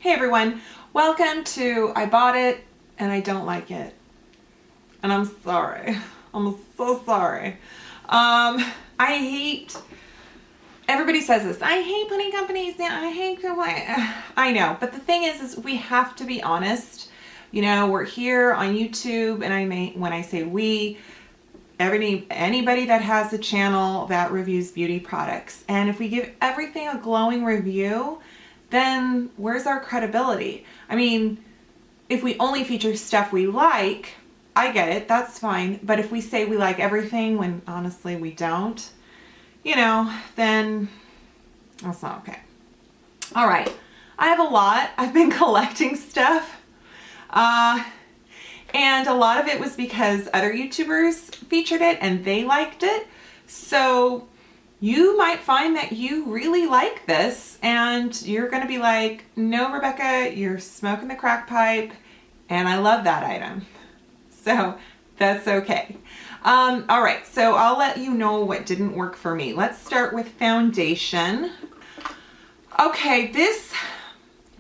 Hey everyone, welcome to I bought it and I don't like it. And I'm sorry. I'm so sorry. I hate, everybody says this, I hate putting companies down, I hate to I know, but the thing is we have to be honest. You know, we're here on YouTube, and when I say we, anybody that has a channel that reviews beauty products. And if we give everything a glowing review, then where's our credibility? I mean, if we only feature stuff we like, I get it, that's fine. But if we say we like everything when honestly we don't, you know, then that's not okay. All right, I have a lot. I've been collecting stuff. And a lot of it was because other YouTubers featured it and they liked it. So you might find that you really like this and you're going to be like, no, Rebecca, you're smoking the crack pipe. And I love that item. So that's okay. All right. So I'll let you know what didn't work for me. Let's start with foundation. Okay.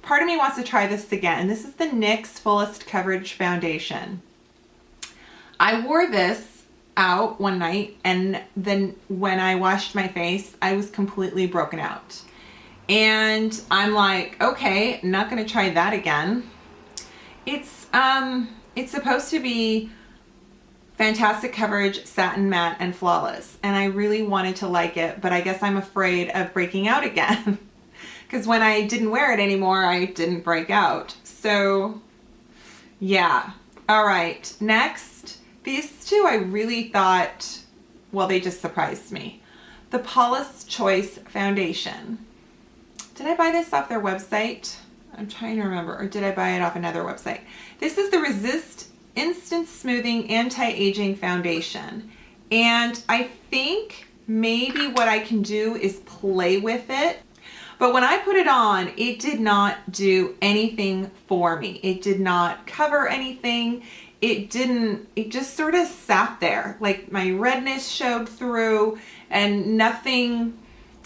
Part of me wants to try this again. This is the NYX Fullest Coverage Foundation. I wore this out one night, and then when I washed my face, I was completely broken out. And I'm like, okay, I'm not gonna try that again. It's supposed to be fantastic coverage, satin matte, and flawless. And I really wanted to like it, but I guess I'm afraid of breaking out again. Because when I didn't wear it anymore, I didn't break out. So, yeah. All right, next. These two I really thought, well, they just surprised me. The Paula's Choice Foundation. Did I buy this off their website? I'm trying to remember. Or did I buy it off another website? This is the Resist Instant Smoothing Anti-Aging Foundation. And I think maybe what I can do is play with it. But when I put it on, it did not do anything for me. It did not cover anything. It just sort of sat there. Like my redness showed through and nothing,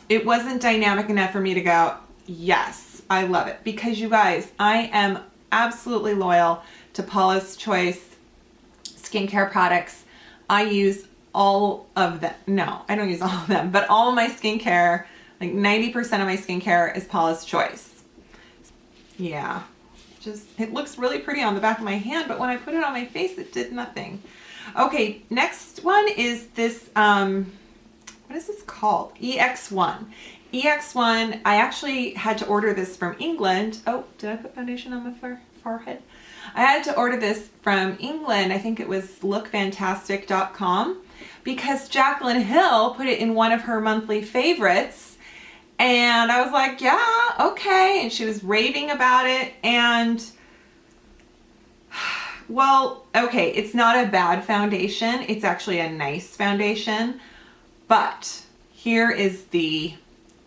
it wasn't dynamic enough for me to go, yes, I love it. Because you guys, I am absolutely loyal to Paula's Choice skincare products. I use all of them. No, I don't use all of them, but all of my skincare, like 90% of my skincare is Paula's Choice. Yeah, it looks really pretty on the back of my hand, but when I put it on my face, it did nothing. Okay, next one is this, what is this called? EX1. EX1, I actually had to order this from England. Oh, did I put foundation on my forehead? I had to order this from England. I think it was lookfantastic.com because Jaclyn Hill put it in one of her monthly favorites. And I was like, yeah, okay. And she was raving about it. And, well, okay, it's not a bad foundation. It's actually a nice foundation. But here is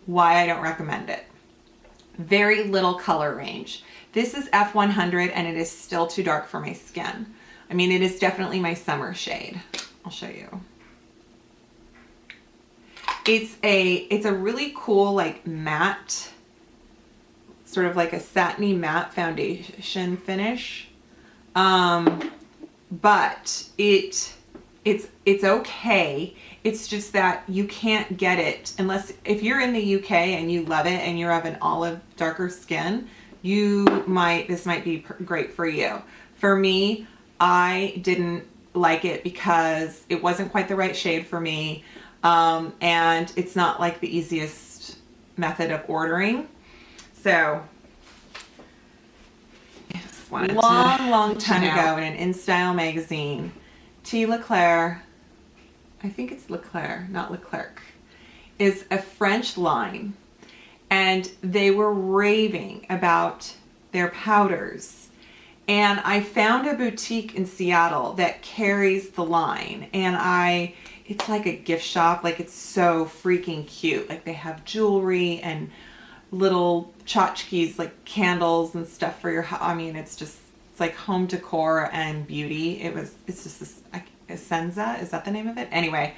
why I don't recommend it. Very little color range. This is F100 and it is still too dark for my skin. I mean, it is definitely my summer shade. I'll show you. It's a really cool, like matte, sort of like a satiny matte foundation finish. But it's okay. It's just that you can't get it unless, if you're in the UK and you love it and you're of an olive darker skin, this might be great for you. For me, I didn't like it because it wasn't quite the right shade for me. And it's not like the easiest method of ordering. So, long time ago in an InStyle magazine, T. Leclerc, I think it's Leclerc, not Leclerc, is a French line. And they were raving about their powders. And I found a boutique in Seattle that carries the line. And it's like a gift shop. Like, it's so freaking cute. Like, they have jewelry and little tchotchkes, like candles and stuff for your house. I mean, it's like home decor and beauty. It's just this, Essenza, is that the name of it? Anyway,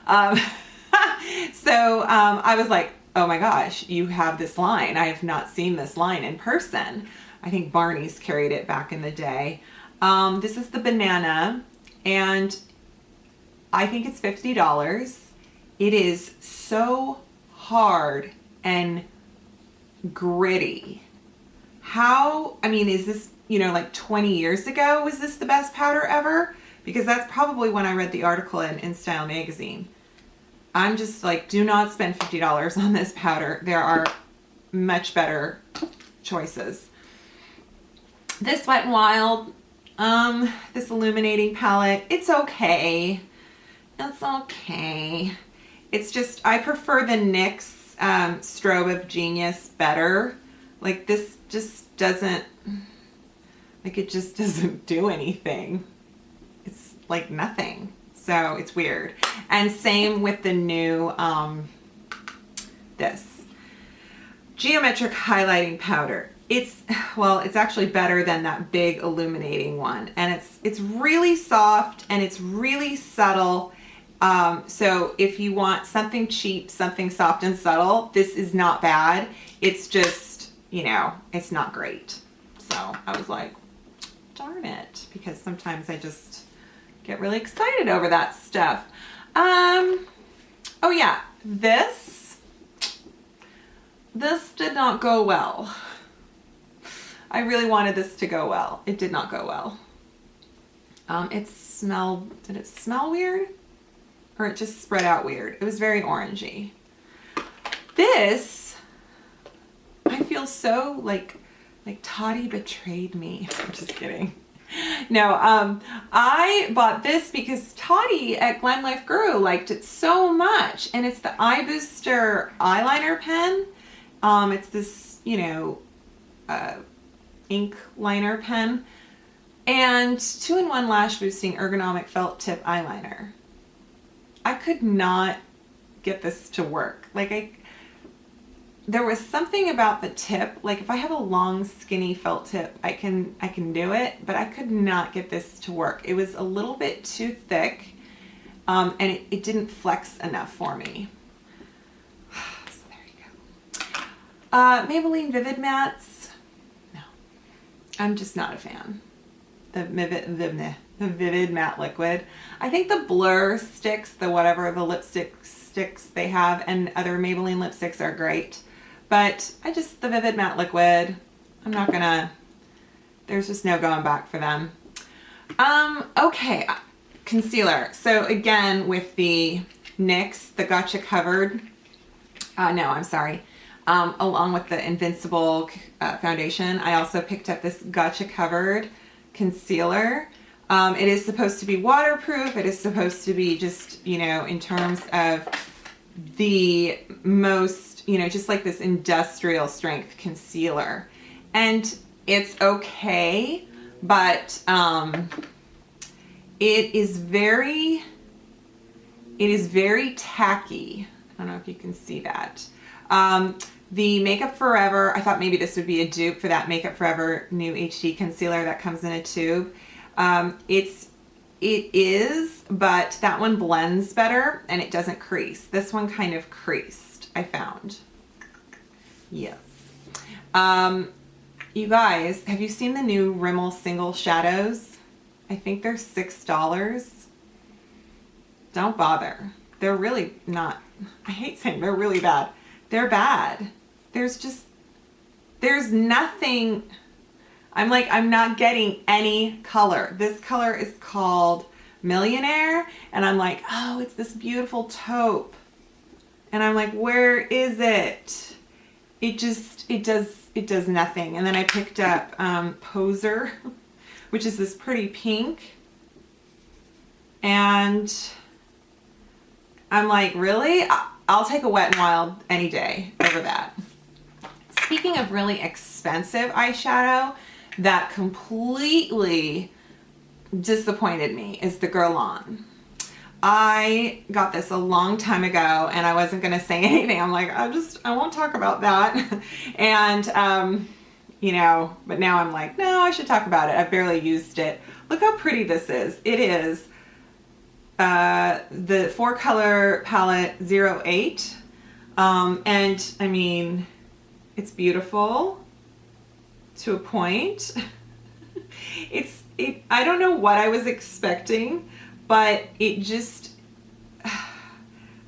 so I was like, oh my gosh, you have this line. I have not seen this line in person. I think Barney's carried it back in the day. This is the banana, and I think it's $50. It is so hard and gritty. I mean, is this, like 20 years ago, was this the best powder ever? Because that's probably when I read the article in Style magazine. I'm just like, do not spend $50 on this powder. There are much better choices. This Wet n Wild, this illuminating palette, it's okay. It's okay. It's just, I prefer the NYX Strobe of Genius better. Like this just doesn't, it just doesn't do anything. It's like nothing. So it's weird. And same with the new, this geometric highlighting powder. It's actually better than that big illuminating one. And it's really soft and it's really subtle. So if you want something cheap, something soft and subtle, this is not bad. It's just, it's not great. So I was like, darn it, because sometimes I just get really excited over that stuff. Oh yeah, this did not go well. I really wanted this to go well. It did not go well. Did it smell weird? Or it just spread out weird? It was very orangey. This, I feel so like Toddy betrayed me. I'm just kidding. No, I bought this because Toddy at Glam Life Guru liked it so much, and it's the Eye Booster eyeliner pen. It's this, ink liner pen, and 2-in-1 lash boosting ergonomic felt tip eyeliner. I could not get this to work. There was something about the tip, like if I have a long skinny felt tip, I can do it, but I could not get this to work. It was a little bit too thick, and it didn't flex enough for me. So there you go. Maybelline Vivid Mattes. No, I'm just not a fan. The Vivid Matte Liquid. I think the Blur sticks, the lipstick sticks they have, and other Maybelline lipsticks are great. But the Vivid Matte Liquid, I'm not gonna, there's just no going back for them. Okay, concealer. So again, with the NYX, the Gotcha Covered, along with the Invincible foundation, I also picked up this Gotcha Covered concealer. It is supposed to be waterproof. It is supposed to be just, in terms of the most, just like this industrial strength concealer. And it's okay, but it is very tacky. I don't know if you can see that. The Makeup Forever, I thought maybe this would be a dupe for that Makeup Forever new HD concealer that comes in a tube. It is, but that one blends better and it doesn't crease. This one kind of creased, I found. Yes. You guys, have you seen the new Rimmel Single Shadows? I think they're $6. Don't bother. They're really not, I hate saying they're really bad. They're bad. There's nothing. I'm not getting any color. This color is called Millionaire, and I'm like, oh, it's this beautiful taupe. And I'm like, where is it? It does nothing. And then I picked up Poser, which is this pretty pink. And I'm like, really? I'll take a Wet n Wild any day over that. Speaking of really expensive eyeshadow that completely disappointed me is the Guerlain. I got this a long time ago and I wasn't going to say anything. I'm like, I won't talk about that. And, but now I'm like, no, I should talk about it. I've barely used it. Look how pretty this is. It is the 4-color palette 08. And I mean, it's beautiful to a point. I don't know what I was expecting, but it just,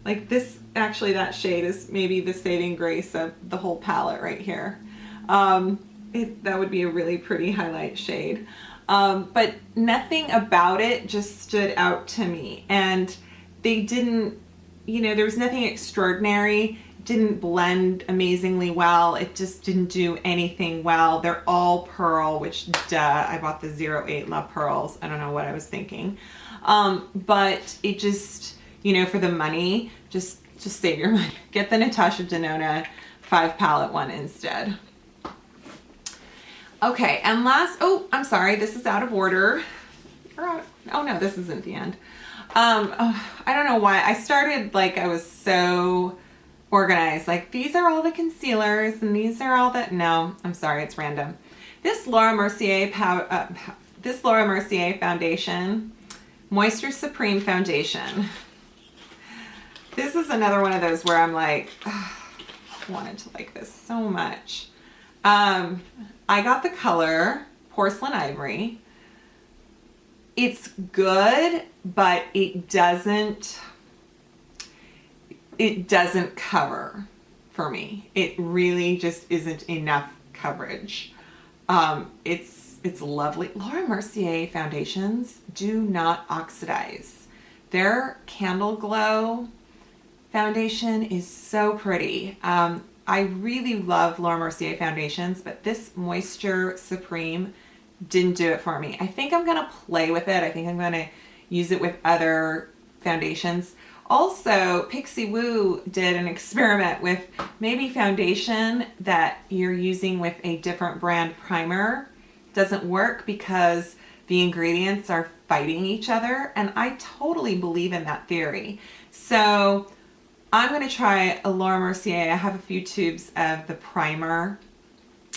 like this, actually that shade is maybe the saving grace of the whole palette right here. That would be a really pretty highlight shade. But nothing about it just stood out to me. And they didn't, you know, there was nothing extraordinary. Didn't blend amazingly well. It just didn't do anything well. They're all pearl, which duh, I bought the 08 La Pearls. I don't know what I was thinking. But it just, you know, for the money, just save your money. Get the Natasha Denona 5 palette one instead. Okay, and last, oh, I'm sorry, this is out of order. Oh no, this isn't the end. Oh, I don't know why. I started like I was so organized. Like these are all the concealers and these are all the, no, I'm sorry, it's random. This Laura Mercier foundation, Moisture Supreme foundation. This is another one of those where I'm like, I wanted to like this so much. I got the color Porcelain Ivory. It's good, but it doesn't cover for me. It really just isn't enough coverage. It's lovely. Laura Mercier foundations do not oxidize. Their Candle Glow foundation is so pretty. I really love Laura Mercier foundations, but this Moisture Supreme didn't do it for me. I think I'm gonna play with it. I think I'm gonna use it with other foundations. Also, Pixie Woo did an experiment with maybe foundation that you're using with a different brand primer doesn't work because the ingredients are fighting each other, and I totally believe in that theory. So I'm going to try a Laura Mercier. I have a few tubes of the primer,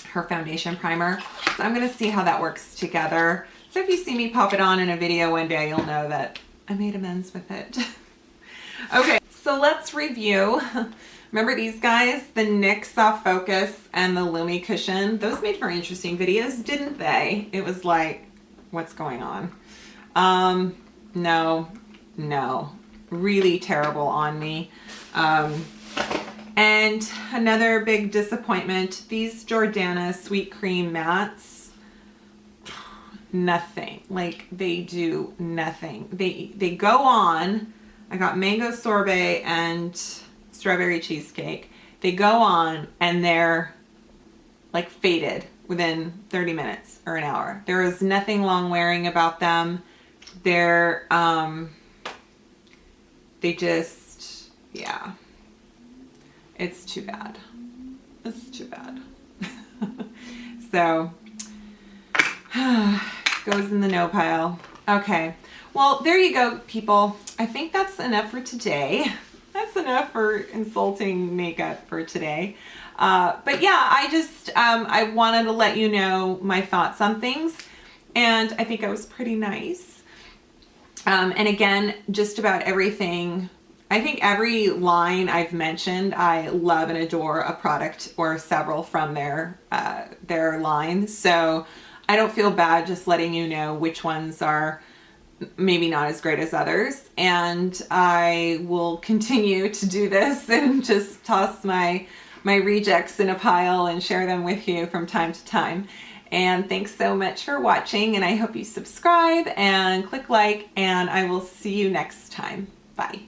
her foundation primer. So I'm going to see how that works together. So if you see me pop it on in a video one day, you'll know that I made amends with it. Okay, so let's review. Remember these guys? The NYX Soft Focus and the Lumi Cushion. Those made for interesting videos, didn't they? It was like, what's going on? No. Really terrible on me. And another big disappointment, these Jordana Sweet Cream Mattes, nothing. Like, they do nothing. They go on. I got Mango Sorbet and Strawberry Cheesecake. They go on and they're like faded within 30 minutes or an hour. There is nothing long wearing about them. They're, they just, yeah, it's too bad. It's too bad. So, goes in the no pile. Okay, well, there you go, people. I think that's enough for today. That's enough for insulting makeup for today. But yeah, I just, I wanted to let you know my thoughts on things, and I think I was pretty nice. And again, just about everything, I think every line I've mentioned, I love and adore a product or several from their line. So I don't feel bad just letting you know which ones are maybe not as great as others. And I will continue to do this and just toss my rejects in a pile and share them with you from time to time. And thanks so much for watching, and I hope you subscribe and click like, and I will see you next time. Bye.